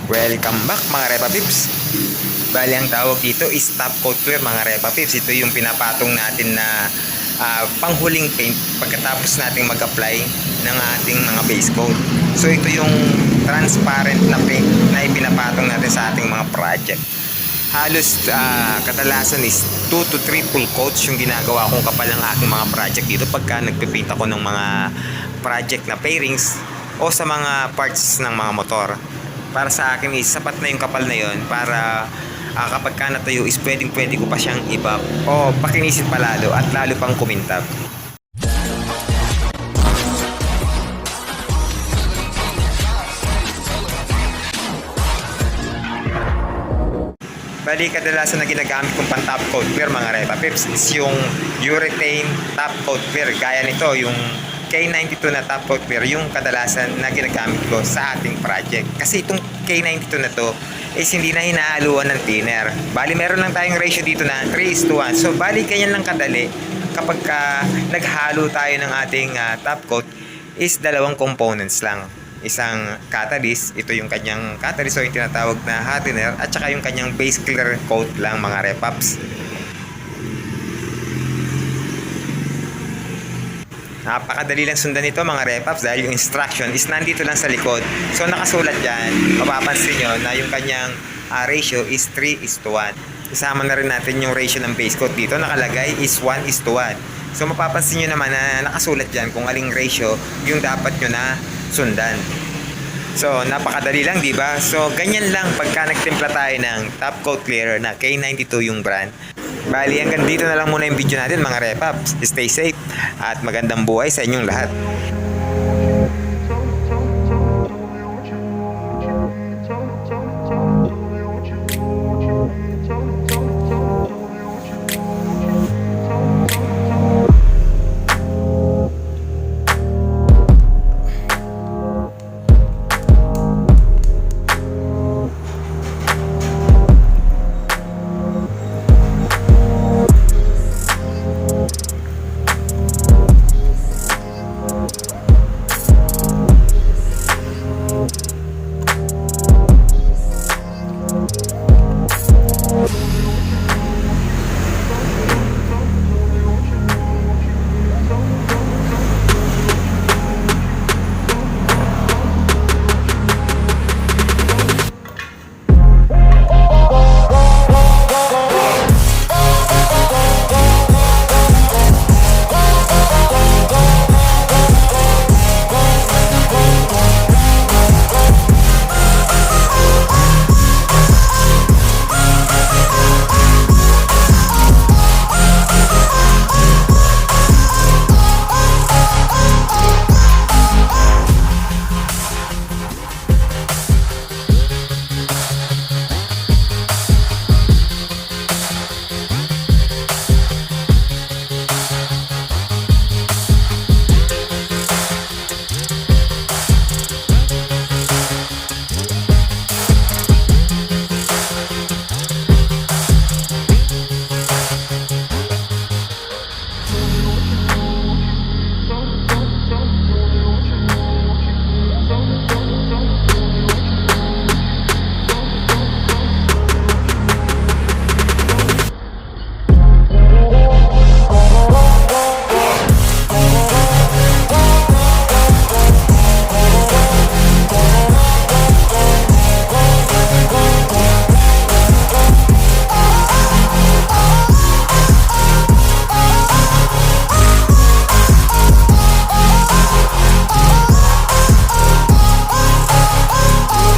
Welcome back mga Repa Pips. Bali ang tawag dito is top coat clear mga Repa Pips. Ito yung pinapatong natin na panghuling paint pagkatapos nating mag-apply ng ating mga base coat. So ito yung transparent na paint na ipinapatong natin sa ating mga project. Halos kadalasan is 2 to 3 full coats yung ginagawa kong kapal ng aking mga project dito pagka nagpipaint ako ng mga project na fairings o sa mga parts ng mga motor. Para sa akin is sapat na yung kapal na yon para kapag ka natuyo is pwede ko pa siyang ibab o pakinisin pa lalo at lalo pang kumintab. Bali kadalasan na ginagamit kong pang top coat clear mga Repa Pips is yung urethane top coat clear. Gaya nito yung K92 na top coat clear yung kadalasan na ginagamit ko sa ating project. Kasi itong K92 na to is hindi na hinahaluan ng thinner. Bali meron lang tayong ratio dito na 3:1. So bali ganyan lang kadali kapag naghalo tayo ng ating top coat is dalawang components lang. Isang catalyst, ito yung kanyang catalyst o yung tinatawag na hardener at saka yung kanyang base clear coat lang mga repaps. Napakadali lang sundan ito mga repaps dahil yung instruction is nandito lang sa likod. So nakasulat dyan, mapapansin nyo na yung kanyang ratio is 3:1. Isama na rin natin yung ratio ng base coat dito, nakalagay is 1:1. So mapapansin nyo naman na nakasulat dyan kung aling ratio yung dapat nyo na sundan. So napakadali lang, di ba? So ganyan lang pagka nagtimpla tayo ng top coat clearer na K92 yung brand. Bali hanggang dito na lang muna yung video natin mga repaps. Stay safe at magandang buhay sa inyong lahat.